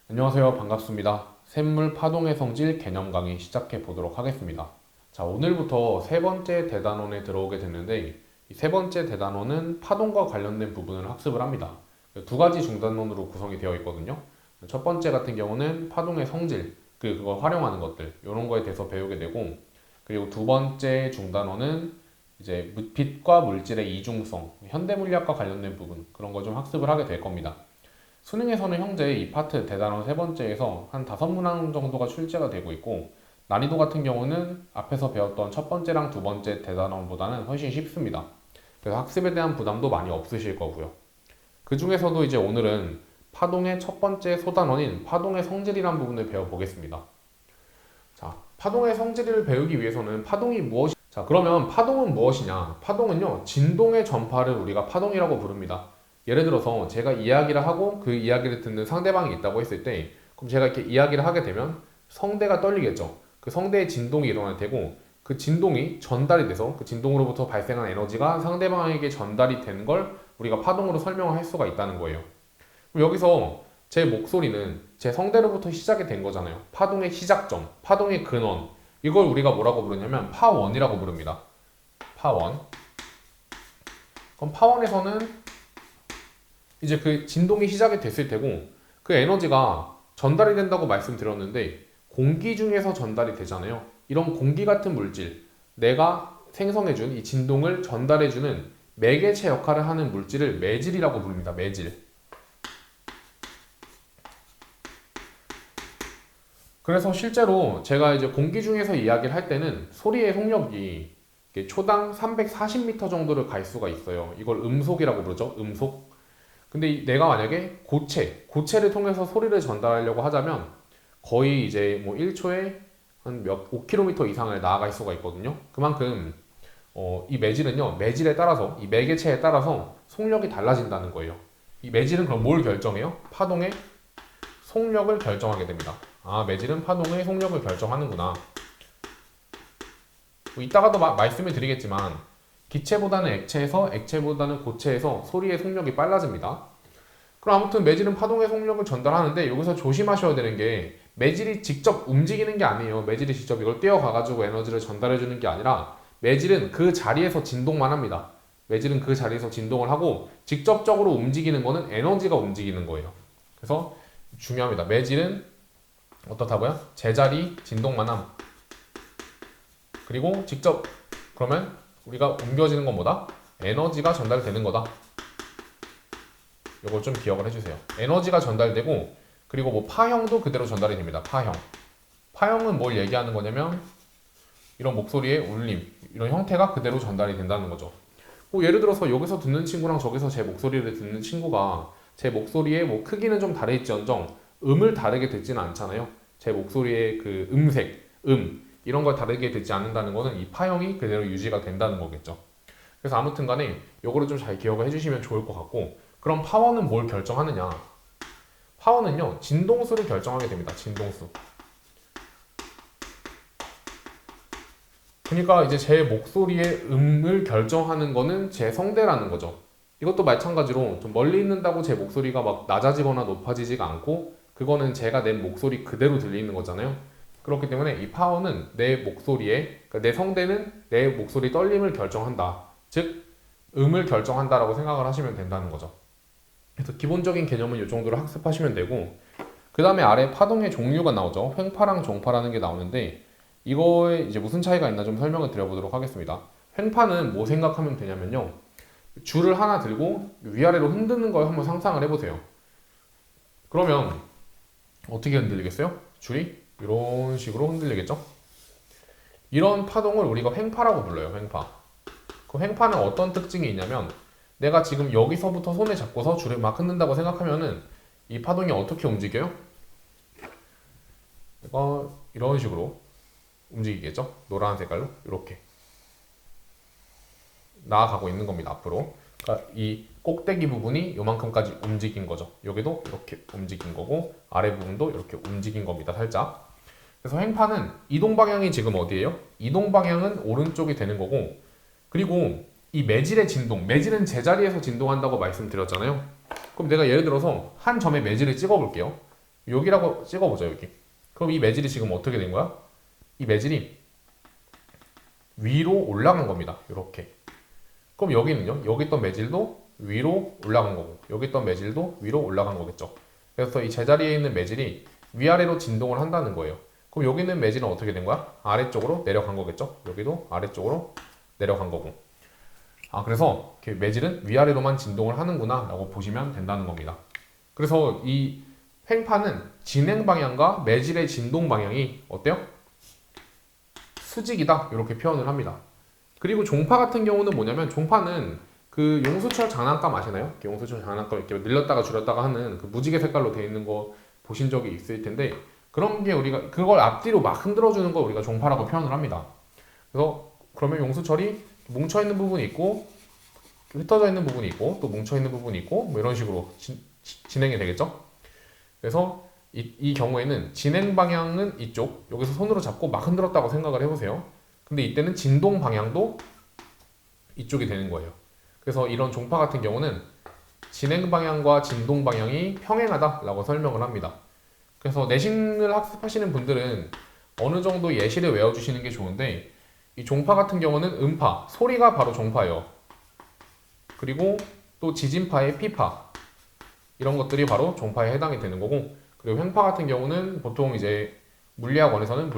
안녕하세요. 반갑습니다. 샘물 파동의 성질 개념 강의 시작해 보도록 하겠습니다. 자, 오늘부터 세 번째 대단원에 들어오게 됐는데, 이 세 번째 대단원은 파동과 관련된 부분을 학습을 합니다. 두 가지 중단원으로 구성이 되어 있거든요. 첫 번째 같은 경우는 파동의 성질, 그걸 활용하는 것들, 이런 거에 대해서 배우게 되고, 그리고 두 번째 중단원은 이제 빛과 물질의 이중성, 현대물리학과 관련된 부분, 그런 거 좀 학습을 하게 될 겁니다. 수능에서는 현재 이 파트 대단원 세 번째에서 한 5문항 정도가 출제가 되고 있고, 난이도 같은 경우는 앞에서 배웠던 첫 번째랑 두 번째 대단원보다는 훨씬 쉽습니다. 그래서 학습에 대한 부담도 많이 없으실 거고요. 그 중에서도 이제 오늘은 파동의 첫 번째 소단원인 파동의 성질이란 부분을 배워보겠습니다. 자, 파동의 성질을 배우기 위해서는 파동이 무엇이 자, 그러면 파동은 무엇이냐? 파동은요, 진동의 전파를 우리가 파동이라고 부릅니다. 예를 들어서 제가 이야기를 하고 그 이야기를 듣는 상대방이 있다고 했을 때, 그럼 제가 이렇게 이야기를 하게 되면 성대가 떨리겠죠. 그 성대의 진동이 일어날 테고, 그 진동이 전달이 돼서 그 진동으로부터 발생한 에너지가 상대방에게 전달이 되는 걸 우리가 파동으로 설명을 할 수가 있다는 거예요. 그럼 여기서 제 목소리는 제 성대로부터 시작이 된 거잖아요. 파동의 시작점, 파동의 근원. 이걸 우리가 뭐라고 부르냐면 파원이라고 부릅니다. 파원. 그럼 파원에서는 이제 그 진동이 시작이 됐을 테고, 그 에너지가 전달이 된다고 말씀드렸는데 공기 중에서 전달이 되잖아요. 이런 공기 같은 물질, 내가 생성해준 이 진동을 전달해주는 매개체 역할을 하는 물질을 매질이라고 부릅니다. 매질. 그래서 실제로 제가 이제 공기 중에서 이야기를 할 때는 소리의 속력이 초당 340m 정도를 갈 수가 있어요. 이걸 음속이라고 부르죠. 음속. 근데 내가 만약에 고체를 통해서 소리를 전달하려고 하자면 거의 이제 뭐 1초에 한 몇 5km 이상을 나아갈 수가 있거든요. 그만큼 이 매질은요, 매질에 따라서 이 매개체에 따라서 속력이 달라진다는 거예요. 이 매질은 그럼 뭘 결정해요? 파동의 속력을 결정하게 됩니다. 아, 매질은 파동의 속력을 결정하는구나. 뭐 이따가도 말씀을 드리겠지만 기체보다는 액체에서 액체보다는 고체에서 소리의 속력이 빨라집니다. 그럼 아무튼 매질은 파동의 속력을 전달하는데 여기서 조심하셔야 되는 게 매질이 직접 움직이는 게 아니에요. 매질이 직접 이걸 떼어가가지고 에너지를 전달해주는 게 아니라 매질은 그 자리에서 진동만 합니다. 매질은 그 자리에서 진동을 하고 직접적으로 움직이는 거는 에너지가 움직이는 거예요. 그래서 중요합니다. 매질은 어떻다고요? 제자리 진동만 함. 그리고 직접 그러면 우리가 옮겨지는 건 뭐다? 에너지가 전달되는 거다. 이걸 좀 기억을 해주세요. 에너지가 전달되고, 그리고 뭐 파형도 그대로 전달이 됩니다. 파형. 파형은 뭘 얘기하는 거냐면 이런 목소리의 울림, 이런 형태가 그대로 전달이 된다는 거죠. 뭐 예를 들어서 여기서 듣는 친구랑 저기서 제 목소리를 듣는 친구가 제 목소리의 뭐 크기는 좀 다를지언정 음을 다르게 듣지는 않잖아요. 제 목소리의 그 음색, 이런 걸 다르게 듣지 않는다는 거는 이 파형이 그대로 유지가 된다는 거겠죠. 그래서 아무튼 간에 요거를 좀 잘 기억을 해주시면 좋을 것 같고, 그럼 파워는 뭘 결정하느냐? 파워는요, 진동수를 결정하게 됩니다. 진동수. 그러니까 이제 제 목소리의 음을 결정하는 거는 제 성대라는 거죠. 이것도 마찬가지로 좀 멀리 있는다고 제 목소리가 막 낮아지거나 높아지지가 않고, 그거는 제가 낸 목소리 그대로 들리는 거잖아요. 그렇기 때문에 이 파워는 내 목소리에, 그러니까 내 성대는 내 목소리 떨림을 결정한다. 즉, 음을 결정한다라고 생각을 하시면 된다는 거죠. 그래서 기본적인 개념은 이 정도로 학습하시면 되고, 그 다음에 아래 파동의 종류가 나오죠. 횡파랑 종파라는 게 나오는데, 이거에 이제 무슨 차이가 있나 좀 설명을 드려보도록 하겠습니다. 횡파는 뭐 생각하면 되냐면요, 줄을 하나 들고 위아래로 흔드는 걸 한번 상상을 해보세요. 그러면 어떻게 흔들리겠어요? 줄이 이런 식으로 흔들리겠죠? 이런 파동을 우리가 횡파라고 불러요. 횡파. 그 횡파는 어떤 특징이 있냐면, 내가 지금 여기서부터 손에 잡고서 줄을 막 흔든다고 생각하면은 이 파동이 어떻게 움직여요? 이런 식으로 움직이겠죠? 노란 색깔로 이렇게 나아가고 있는 겁니다. 앞으로. 그러니까 이 꼭대기 부분이 요만큼까지 움직인 거죠. 여기도 이렇게 움직인 거고 아래 부분도 이렇게 움직인 겁니다. 살짝. 그래서 횡파는 이동 방향이 지금 어디예요? 이동 방향은 오른쪽이 되는 거고, 그리고 이 매질의 진동, 매질은 제자리에서 진동한다고 말씀드렸잖아요. 그럼 내가 예를 들어서 한 점에 매질을 찍어 볼게요. 여기라고 찍어보자, 여기. 그럼 이 매질이 지금 어떻게 된 거야? 이 매질이 위로 올라간 겁니다. 이렇게. 그럼 여기는요? 여기 있던 매질도 위로 올라간 거고, 여기 있던 매질도 위로 올라간 거겠죠. 그래서 이 제자리에 있는 매질이 위아래로 진동을 한다는 거예요. 그럼 여기 있는 매질은 어떻게 된 거야? 아래쪽으로 내려간 거겠죠. 여기도 아래쪽으로 내려간 거고. 그래서 이렇게 매질은 위아래로만 진동을 하는구나 라고 보시면 된다는 겁니다. 그래서 이 횡파는 진행 방향과 매질의 진동 방향이 어때요? 수직이다 이렇게 표현을 합니다. 그리고 종파 같은 경우는 뭐냐면, 종파는 그 용수철 장난감 아시나요? 이렇게 용수철 장난감 이렇게 늘렸다가 줄였다가 하는 그 무지개 색깔로 되어 있는 거 보신 적이 있을 텐데, 그런 게 우리가 그걸 앞뒤로 막 흔들어 주는 걸 우리가 종파라고 표현을 합니다. 그래서 그러면 용수철이 뭉쳐 있는 부분이 있고 흩어져 있는 부분이 있고 또 뭉쳐 있는 부분이 있고 뭐 이런 식으로 진행이 되겠죠? 그래서 이 경우에는 진행 방향은 이쪽, 여기서 손으로 잡고 막 흔들었다고 생각을 해보세요. 근데 이때는 진동 방향도 이쪽이 되는 거예요. 그래서 이런 종파 같은 경우는 진행 방향과 진동 방향이 평행하다라고 설명을 합니다. 그래서 내신을 학습하시는 분들은 어느 정도 예시를 외워주시는 게 좋은데, 이 종파 같은 경우는 음파, 소리가 바로 종파예요. 그리고 또 지진파의 피파, 이런 것들이 바로 종파에 해당이 되는 거고, 그리고 횡파 같은 경우는 보통 이제 물리학원에서는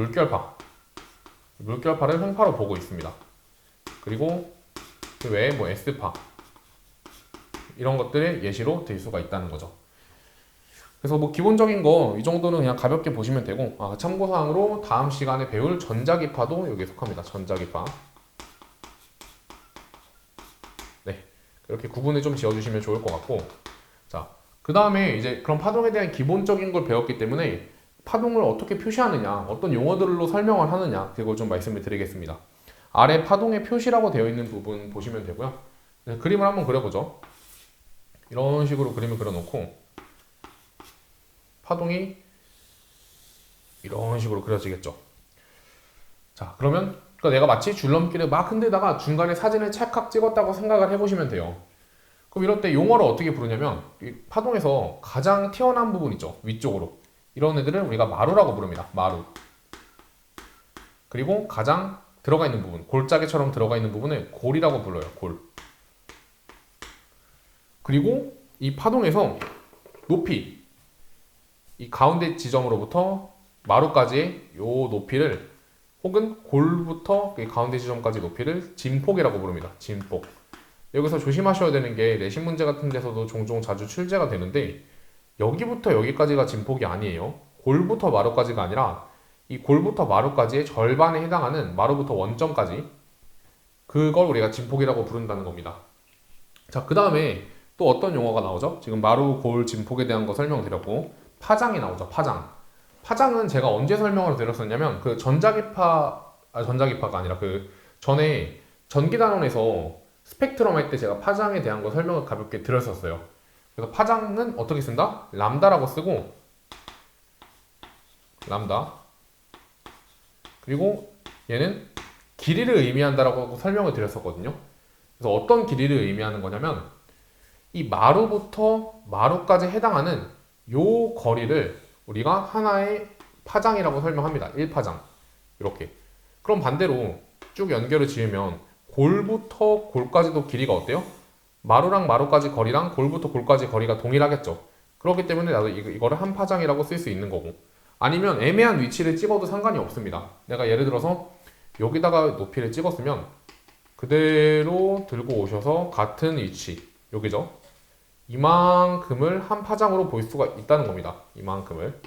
물결파를 횡파로 보고 있습니다. 그리고 그 외에 뭐 S파, 이런 것들의 예시로 들 수가 있다는 거죠. 그래서 뭐 기본적인 거 이 정도는 그냥 가볍게 보시면 되고, 참고사항으로 다음 시간에 배울 전자기파도 여기에 속합니다. 전자기파. 네, 이렇게 구분을 좀 지어주시면 좋을 것 같고, 자, 그 다음에 이제 그런 파동에 대한 기본적인 걸 배웠기 때문에 파동을 어떻게 표시하느냐, 어떤 용어들로 설명을 하느냐, 그걸 좀 말씀을 드리겠습니다. 아래 파동의 표시라고 되어 있는 부분 보시면 되고요. 그림을 한번 그려보죠. 이런 식으로 그림을 그려놓고 파동이 이런 식으로 그려지겠죠. 자, 그러면 내가 마치 줄넘기를 막 흔들다가 중간에 사진을 찰칵 찍었다고 생각을 해보시면 돼요. 그럼 이럴 때 용어를 어떻게 부르냐면, 이 파동에서 가장 튀어나온 부분 있죠, 위쪽으로. 이런 애들을 우리가 마루라고 부릅니다. 마루. 그리고 가장 들어가 있는 부분, 골짜기처럼 들어가 있는 부분을 골이라고 불러요. 골. 그리고 이 파동에서 높이, 이 가운데 지점으로부터 마루까지의 요 높이를, 혹은 골부터 가운데 지점까지 높이를 진폭이라고 부릅니다. 진폭. 여기서 조심하셔야 되는 게, 내신 문제 같은 데서도 종종 자주 출제가 되는데, 여기부터 여기까지가 진폭이 아니에요. 골부터 마루까지가 아니라 이 골부터 마루까지의 절반에 해당하는 마루부터 원점까지, 그걸 우리가 진폭이라고 부른다는 겁니다. 자, 그 다음에 또 어떤 용어가 나오죠? 지금 마루, 골, 진폭에 대한 거 설명드렸고, 파장이 나오죠. 파장. 파장은 제가 언제 설명을 드렸었냐면, 그 전자기파가 아니라 그 전에 전기단원에서 스펙트럼 할 때 제가 파장에 대한 거 설명을 가볍게 드렸었어요. 그래서 파장은 어떻게 쓴다? 람다라고 쓰고, 람다. 그리고 얘는 길이를 의미한다라고 설명을 드렸었거든요. 그래서 어떤 길이를 의미하는 거냐면, 이 마루부터 마루까지 해당하는 요 거리를 우리가 하나의 파장이라고 설명합니다. 1파장. 이렇게. 그럼 반대로 쭉 연결을 지으면 골부터 골까지도 길이가 어때요? 마루랑 마루까지 거리랑 골부터 골까지 거리가 동일하겠죠. 그렇기 때문에 나도 이거를 한 파장이라고 쓸 수 있는 거고, 아니면 애매한 위치를 찍어도 상관이 없습니다. 내가 예를 들어서 여기다가 높이를 찍었으면 그대로 들고 오셔서 같은 위치, 여기죠. 이만큼을 한 파장으로 볼 수가 있다는 겁니다. 이만큼을.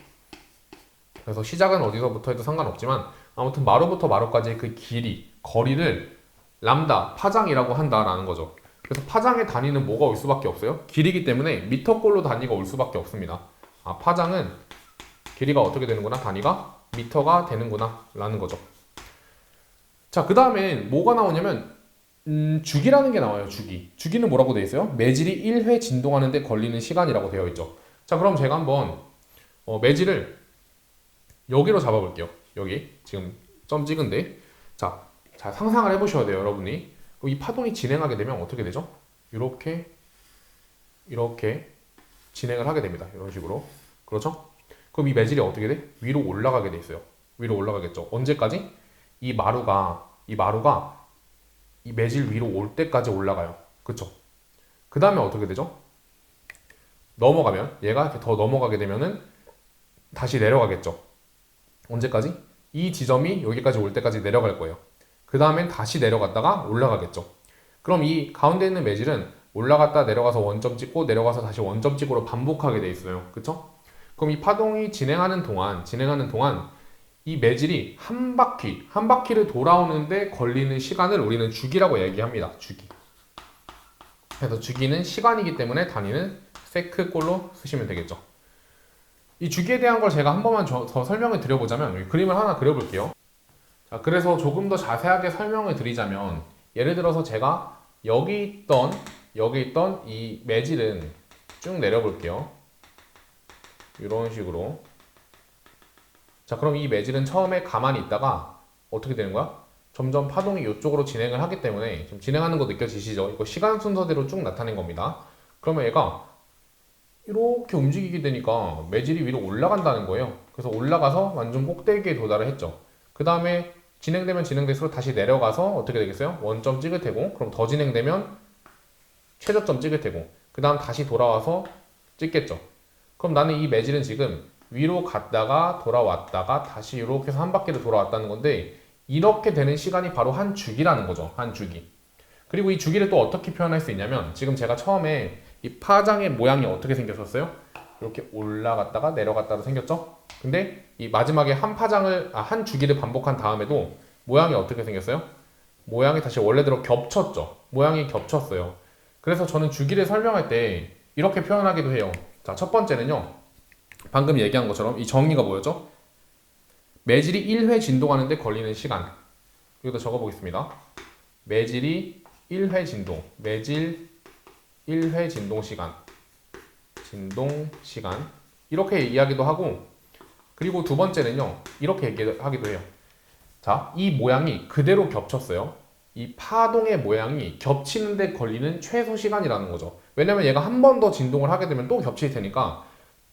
그래서 시작은 어디서부터 해도 상관없지만, 아무튼 마루부터 마루까지의 그 길이, 거리를 람다, 파장이라고 한다라는 거죠. 그래서 파장의 단위는 뭐가 올 수밖에 없어요? 길이기 때문에 미터꼴로 단위가 올 수밖에 없습니다. 파장은 길이가 어떻게 되는구나, 단위가 미터가 되는구나 라는 거죠. 자, 그 다음엔 뭐가 나오냐면 주기라는 게 나와요. 주기는 뭐라고 되어 있어요? 매질이 1회 진동하는 데 걸리는 시간이라고 되어 있죠. 자, 그럼 제가 한번 매질을 여기로 잡아볼게요. 여기 지금 점 찍은데, 자, 상상을 해보셔야 돼요, 여러분이. 이 파동이 진행하게 되면 어떻게 되죠? 이렇게 진행을 하게 됩니다. 이런 식으로. 그렇죠? 그럼 이 매질이 어떻게 돼? 위로 올라가게 돼 있어요. 위로 올라가겠죠. 언제까지? 이 마루가 이 매질 위로 올 때까지 올라가요. 그쵸? 그 다음에 어떻게 되죠? 넘어가면 얘가 이렇게 더 넘어가게 되면은 다시 내려가겠죠. 언제까지? 이 지점이 여기까지 올 때까지 내려갈 거예요. 그 다음엔 다시 내려갔다가 올라가겠죠. 그럼 이 가운데 있는 매질은 올라갔다 내려가서 원점 찍고 내려가서 다시 원점 찍으로 반복하게 돼 있어요. 그쵸? 그럼 이 파동이 진행하는 동안 이 매질이 한 바퀴를 돌아오는데 걸리는 시간을 우리는 주기라고 얘기합니다. 주기. 그래서 주기는 시간이기 때문에 단위는 세크꼴로 쓰시면 되겠죠. 이 주기에 대한 걸 제가 한 번만 더 설명을 드려보자면 그림을 하나 그려볼게요. 자, 그래서 조금 더 자세하게 설명을 드리자면 예를 들어서 제가 여기 있던 이 매질은 쭉 내려볼게요. 이런 식으로. 자, 그럼 이 매질은 처음에 가만히 있다가 어떻게 되는 거야? 점점 파동이 이쪽으로 진행을 하기 때문에 지금 진행하는 거 느껴지시죠? 이거 시간 순서대로 쭉 나타낸 겁니다. 그러면 얘가 이렇게 움직이게 되니까 매질이 위로 올라간다는 거예요. 그래서 올라가서 완전 꼭대기에 도달을 했죠. 그 다음에 진행되면 진행될수록 다시 내려가서 어떻게 되겠어요? 원점 찍을 테고, 그럼 더 진행되면 최저점 찍을 테고, 그 다음 다시 돌아와서 찍겠죠. 그럼 나는 이 매질은 지금 위로 갔다가 돌아왔다가 다시 이렇게 해서 한 바퀴를 돌아왔다는 건데, 이렇게 되는 시간이 바로 한 주기라는 거죠. 한 주기. 그리고 이 주기를 또 어떻게 표현할 수 있냐면, 지금 제가 처음에 이 파장의 모양이 어떻게 생겼었어요? 이렇게 올라갔다가 내려갔다로 생겼죠? 근데 이 마지막에 한 주기를 반복한 다음에도 모양이 어떻게 생겼어요? 모양이 다시 원래대로 겹쳤죠? 모양이 겹쳤어요. 그래서 저는 주기를 설명할 때 이렇게 표현하기도 해요. 자, 첫 번째는요. 방금 얘기한 것처럼 이 정의가 뭐였죠? 매질이 1회 진동하는데 걸리는 시간. 여기다 적어보겠습니다. 매질이 1회 진동. 매질 1회 진동 시간. 이렇게 이야기도 하고, 그리고 두 번째는요. 이렇게 얘기하기도 해요. 자, 이 모양이 그대로 겹쳤어요. 이 파동의 모양이 겹치는데 걸리는 최소 시간이라는 거죠. 왜냐면 얘가 한 번 더 진동을 하게 되면 또 겹칠 테니까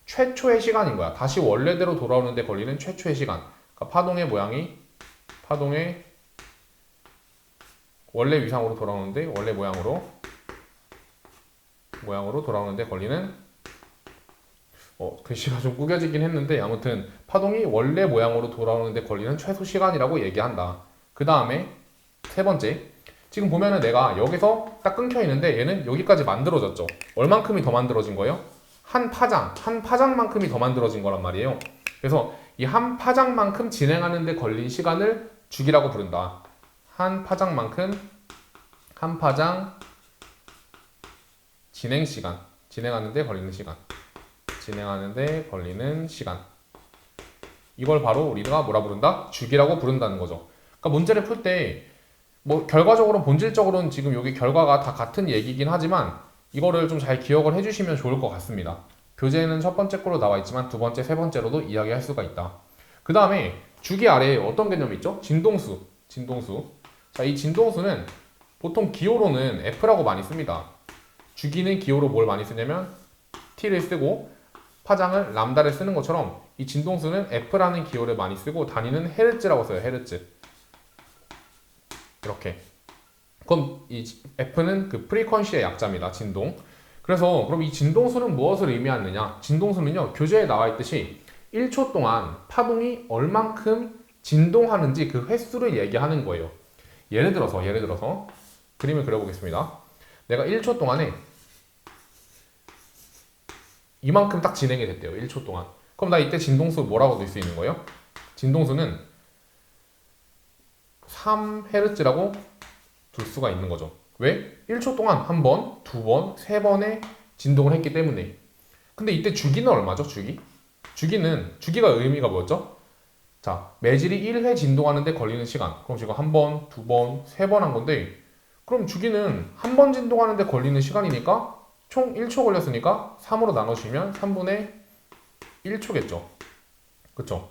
최초의 시간인 거야. 다시 원래대로 돌아오는데 걸리는 최초의 시간. 그러니까 파동의 원래 위상으로 돌아오는데 원래 모양으로 돌아오는데 걸리는 글씨가 좀 구겨지긴 했는데 아무튼 파동이 원래 모양으로 돌아오는데 걸리는 최소 시간이라고 얘기한다. 그 다음에 세 번째, 지금 보면은 내가 여기서 딱 끊겨 있는데 얘는 여기까지 만들어졌죠. 얼만큼이 더 만들어진 거예요? 한 파장만큼이 더 만들어진 거란 말이에요. 그래서 이 한 파장만큼 진행하는데 걸린 시간을 주기라고 부른다. 한 파장 진행하는데 걸리는 시간. 이걸 바로 우리가 뭐라 부른다? 주기라고 부른다는 거죠. 그러니까 문제를 풀 때 결과적으로 본질적으로는 지금 여기 결과가 다 같은 얘기긴 하지만 이거를 좀 잘 기억을 해주시면 좋을 것 같습니다. 교재에는 첫 번째 거로 나와 있지만 두 번째, 세 번째로도 이야기할 수가 있다. 그 다음에 주기 아래에 어떤 개념이 있죠? 진동수. 자, 이 진동수는 보통 기호로는 F라고 많이 씁니다. 주기는 기호로 뭘 많이 쓰냐면 T를 쓰고 파장을 람다를 쓰는 것처럼 이 진동수는 F라는 기호를 많이 쓰고 단위는 헤르츠라고 써요. 헤르츠. 이렇게. 그럼 이 F는 그 프리퀀시의 약자입니다. 진동. 그래서 그럼 이 진동수는 무엇을 의미하느냐? 진동수는요. 교재에 나와 있듯이 1초 동안 파동이 얼만큼 진동하는지 그 횟수를 얘기하는 거예요. 예를 들어서 그림을 그려보겠습니다. 내가 1초 동안에 이만큼 딱 진행이 됐대요. 1초 동안. 그럼 나 이때 진동수 뭐라고 넣을 수 있는 거예요? 진동수는 3Hz라고 둘 수가 있는 거죠. 왜? 1초 동안 한 번, 두 번, 세 번의 진동을 했기 때문에. 근데 이때 주기는 얼마죠? 주기가 의미가 뭐였죠? 자, 매질이 1회 진동하는데 걸리는 시간. 그럼 지금 한 번, 두 번, 세 번 한 건데 그럼 주기는 한 번 진동하는데 걸리는 시간이니까 총 1초 걸렸으니까 3으로 나눠주면 3분의 1초겠죠. 그쵸?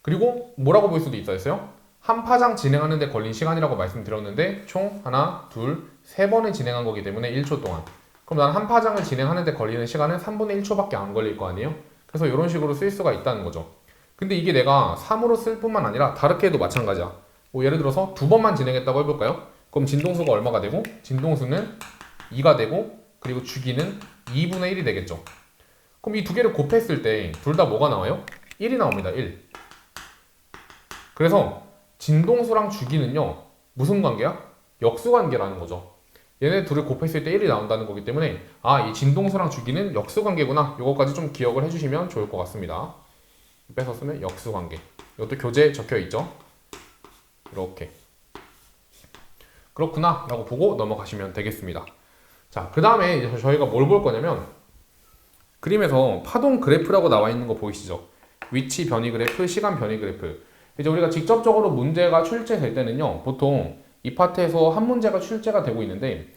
그리고 뭐라고 볼 수도 있어요? 한 파장 진행하는데 걸린 시간이라고 말씀드렸는데 총 하나, 둘, 세 번을 진행한 거기 때문에 1초 동안. 그럼 나는 한 파장을 진행하는데 걸리는 시간은 3분의 1초밖에 안 걸릴 거 아니에요? 그래서 이런 식으로 쓸 수가 있다는 거죠. 근데 이게 내가 3으로 쓸 뿐만 아니라 다르게 해도 마찬가지야. 뭐 예를 들어서 두 번만 진행했다고 해볼까요? 그럼 진동수가 얼마가 되고 진동수는 2가 되고 그리고 주기는 2분의 1이 되겠죠. 그럼 이 두 개를 곱했을 때 둘 다 뭐가 나와요? 1이 나옵니다. 1. 그래서 진동수랑 주기는요 무슨 관계야? 역수관계라는 거죠. 얘네 둘을 곱했을 때 1이 나온다는 거기 때문에 이 진동수랑 주기는 역수관계구나. 요거까지 좀 기억을 해주시면 좋을 것 같습니다. 빼서 쓰면 역수관계. 이것도 교재에 적혀있죠. 이렇게 그렇구나 라고 보고 넘어가시면 되겠습니다. 자, 그 다음에 이제 저희가 뭘 볼 거냐면 그림에서 파동 그래프라고 나와 있는 거 보이시죠? 위치 변이 그래프, 시간 변이 그래프. 이제 우리가 직접적으로 문제가 출제될 때는요 보통 이 파트에서 한 문제가 출제가 되고 있는데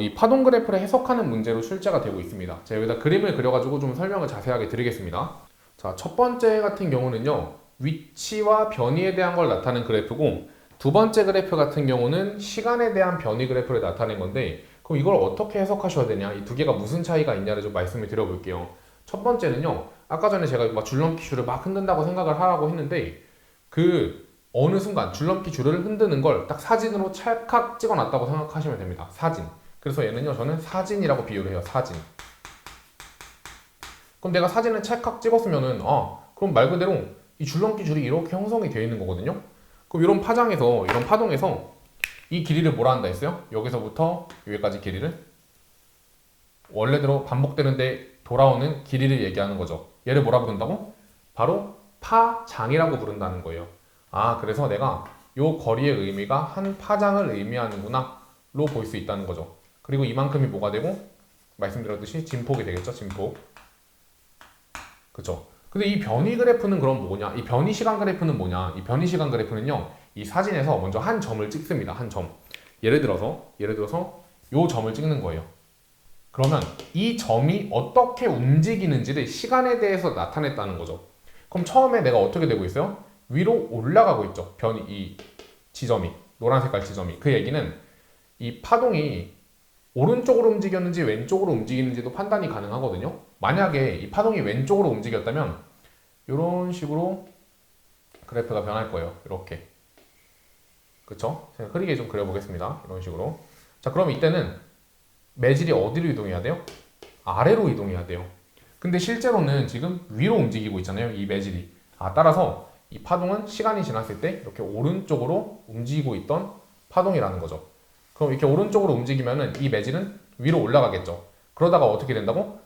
이 파동 그래프를 해석하는 문제로 출제가 되고 있습니다. 제가 여기다 그림을 그려가지고 좀 설명을 자세하게 드리겠습니다. 자, 첫 번째 같은 경우는요 위치와 변이에 대한 걸 나타낸 그래프고 두 번째 그래프 같은 경우는 시간에 대한 변이 그래프를 나타낸 건데 그럼 이걸 어떻게 해석하셔야 되냐, 이 두 개가 무슨 차이가 있냐를 좀 말씀을 드려볼게요. 첫 번째는요 아까 전에 제가 막 줄넘기 줄을 막 흔든다고 생각을 하라고 했는데 그 어느 순간 줄넘기 줄을 흔드는 걸 딱 사진으로 찰칵 찍어놨다고 생각하시면 됩니다. 사진. 그래서 얘는요 저는 사진이라고 비유를 해요. 사진. 그럼 내가 사진을 찰칵 찍었으면은 그럼 말 그대로 이 줄넘기 줄이 이렇게 형성이 되어 있는 거거든요. 그럼 이런 파장에서 이런 파동에서 이 길이를 뭐라 한다 했어요? 여기서부터 여기까지 길이를 원래대로 반복되는데 돌아오는 길이를 얘기하는 거죠. 얘를 뭐라 부른다고? 바로 파장이라고 부른다는 거예요. 그래서 내가 요 거리의 의미가 한 파장을 의미하는구나 로 볼 수 있다는 거죠. 그리고 이만큼이 뭐가 되고 말씀드렸듯이 진폭이 되겠죠. 진폭. 그쵸? 근데 이 변이 그래프는 그럼 뭐냐? 이 변이 시간 그래프는 뭐냐? 이 변이 시간 그래프는요 이 사진에서 먼저 한 점을 찍습니다. 한 점. 예를 들어서 요 점을 찍는 거예요. 그러면 이 점이 어떻게 움직이는지를 시간에 대해서 나타냈다는 거죠. 그럼 처음에 내가 어떻게 되고 있어요? 위로 올라가고 있죠. 이 지점이, 노란 색깔 지점이. 그 얘기는 이 파동이 오른쪽으로 움직였는지 왼쪽으로 움직이는지도 판단이 가능하거든요. 만약에 이 파동이 왼쪽으로 움직였다면 이런 식으로 그래프가 변할 거예요. 이렇게. 그쵸? 제가 흐리게 좀 그려보겠습니다. 이런 식으로. 자, 그럼 이때는 매질이 어디로 이동해야 돼요? 아래로 이동해야 돼요. 근데 실제로는 지금 위로 움직이고 있잖아요. 이 매질이. 따라서 이 파동은 시간이 지났을 때 이렇게 오른쪽으로 움직이고 있던 파동이라는 거죠. 그럼 이렇게 오른쪽으로 움직이면은 이 매질은 위로 올라가겠죠. 그러다가 어떻게 된다고?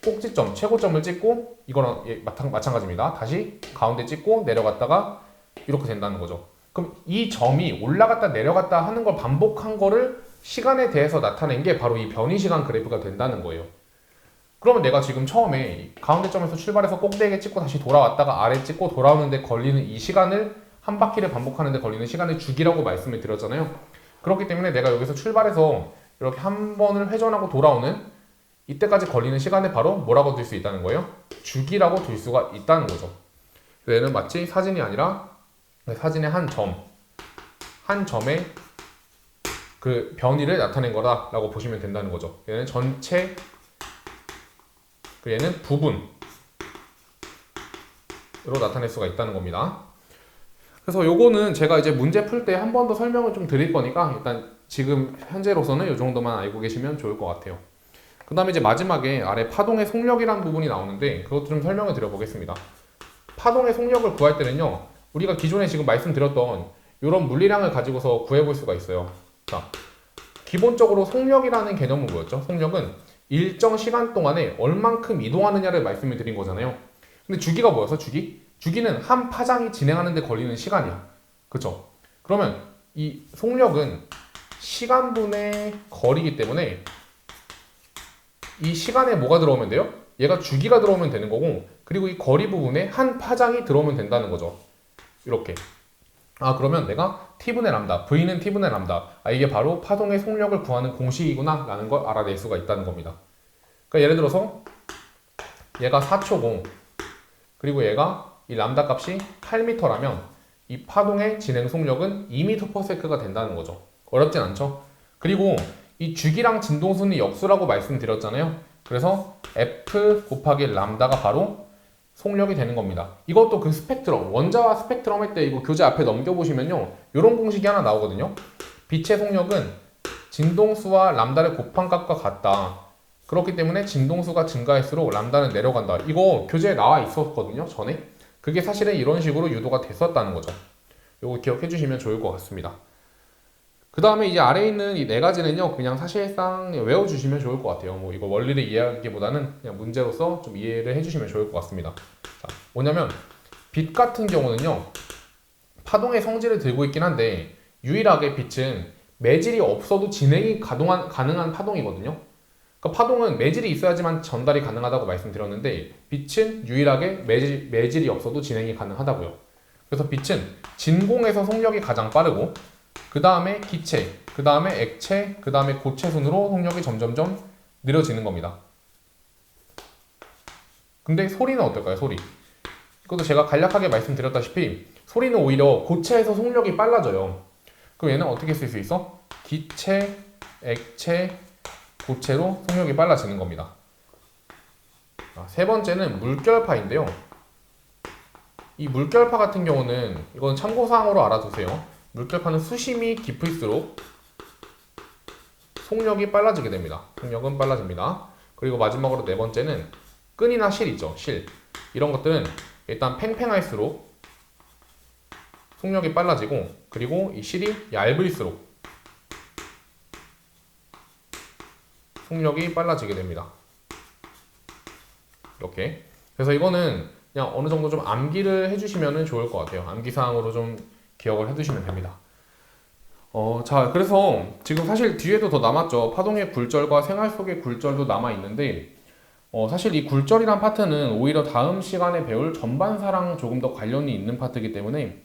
꼭지점, 최고점을 찍고 이거랑 마찬가지입니다. 다시 가운데 찍고 내려갔다가 이렇게 된다는 거죠. 그럼 이 점이 올라갔다 내려갔다 하는 걸 반복한 거를 시간에 대해서 나타낸 게 바로 이 변이 시간 그래프가 된다는 거예요. 그러면 내가 지금 처음에 가운데 점에서 출발해서 꼭대기에 찍고 다시 돌아왔다가 아래 찍고 돌아오는데 걸리는 이 시간을 한 바퀴를 반복하는데 걸리는 시간을 주기라고 말씀을 드렸잖아요. 그렇기 때문에 내가 여기서 출발해서 이렇게 한 번을 회전하고 돌아오는 이때까지 걸리는 시간을 바로 뭐라고 둘 수 있다는 거예요? 주기라고 둘 수가 있다는 거죠. 얘는 마치 사진이 아니라 사진의 한 점의 그 변이를 나타낸 거다라고 보시면 된다는 거죠. 얘는 전체, 얘는 부분으로 나타낼 수가 있다는 겁니다. 그래서 요거는 제가 이제 문제 풀 때 한 번 더 설명을 좀 드릴 거니까 일단 지금 현재로서는 이 정도만 알고 계시면 좋을 것 같아요. 그 다음에 이제 마지막에 아래 파동의 속력이라는 부분이 나오는데 그것도 좀 설명을 드려보겠습니다. 파동의 속력을 구할 때는요 우리가 기존에 지금 말씀드렸던 이런 물리량을 가지고서 구해볼 수가 있어요. 자, 기본적으로 속력이라는 개념은 뭐였죠? 속력은 일정 시간 동안에 얼만큼 이동하느냐를 말씀을 드린 거잖아요. 근데 주기가 뭐였어? 주기는 한 파장이 진행하는 데 걸리는 시간이야. 그쵸? 그러면 이 속력은 시간분의 거리이기 때문에 이 시간에 뭐가 들어오면 돼요? 얘가 주기가 들어오면 되는 거고 그리고 이 거리 부분에 한 파장이 들어오면 된다는 거죠. 이렇게. 그러면 내가 T분의 람다, V는 T분의 람다. 이게 바로 파동의 속력을 구하는 공식이구나 라는 걸 알아낼 수가 있다는 겁니다. 그러니까 예를 들어서 얘가 4초고 그리고 얘가 이 람다 값이 8m라면 이 파동의 진행 속력은 2m/s가 된다는 거죠. 어렵진 않죠? 그리고 이 주기랑 진동수는 역수라고 말씀드렸잖아요. 그래서 F 곱하기 람다가 바로 속력이 되는 겁니다. 이것도 그 스펙트럼, 원자와 스펙트럼 할 때 이거 교재 앞에 넘겨보시면요. 이런 공식이 하나 나오거든요. 빛의 속력은 진동수와 람다를 곱한 값과 같다. 그렇기 때문에 진동수가 증가할수록 람다는 내려간다. 이거 교재에 나와 있었거든요, 전에. 그게 사실은 이런 식으로 유도가 됐었다는 거죠. 이거 기억해 주시면 좋을 것 같습니다. 그 다음에 이제 아래에 있는 이 네 가지는요, 그냥 사실상 외워주시면 좋을 것 같아요. 뭐 이거 원리를 이해하기보다는 그냥 문제로서 좀 이해를 해주시면 좋을 것 같습니다. 자, 뭐냐면 빛 같은 경우는요, 파동의 성질을 들고 있긴 한데 유일하게 빛은 매질이 없어도 진행이 가능한 파동이거든요. 그러니까 파동은 매질이 있어야지만 전달이 가능하다고 말씀드렸는데 빛은 유일하게 매질이 없어도 진행이 가능하다고요. 그래서 빛은 진공에서 속력이 가장 빠르고 그 다음에 기체, 그 다음에 액체, 그 다음에 고체 순으로 속력이 점점점 느려지는 겁니다. 근데 소리는 어떨까요? 소리. 이것도 제가 간략하게 말씀드렸다시피 소리는 오히려 고체에서 속력이 빨라져요. 그럼 얘는 어떻게 쓸 수 있어? 기체, 액체, 고체로 속력이 빨라지는 겁니다. 세 번째는 물결파인데요. 이 물결파 같은 경우는 이건 참고사항으로 알아두세요. 물결파는 수심이 깊을수록 속력이 빨라지게 됩니다. 속력은 빨라집니다. 그리고 마지막으로 네 번째는 끈이나 실 있죠. 실. 이런 것들은 일단 팽팽할수록 속력이 빨라지고 그리고 이 실이 얇을수록 속력이 빨라지게 됩니다. 이렇게. 그래서 이거는 그냥 어느 정도 좀 암기를 해주시면 좋을 것 같아요. 암기사항으로 좀 기억을 해두시면 됩니다. 자, 그래서 지금 사실 뒤에도 더 남았죠. 파동의 굴절과 생활 속의 굴절도 남아있는데, 사실 이 굴절이란 파트는 오히려 다음 시간에 배울 전반사랑 조금 더 관련이 있는 파트이기 때문에,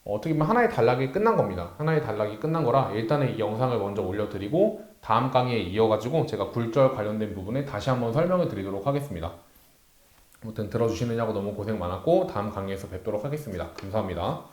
어떻게 보면 하나의 단락이 끝난 겁니다. 하나의 단락이 끝난 거라 일단은 이 영상을 먼저 올려드리고, 다음 강의에 이어가지고 제가 굴절 관련된 부분에 다시 한번 설명을 드리도록 하겠습니다. 아무튼 들어주시느냐고 너무 고생 많았고, 다음 강의에서 뵙도록 하겠습니다. 감사합니다.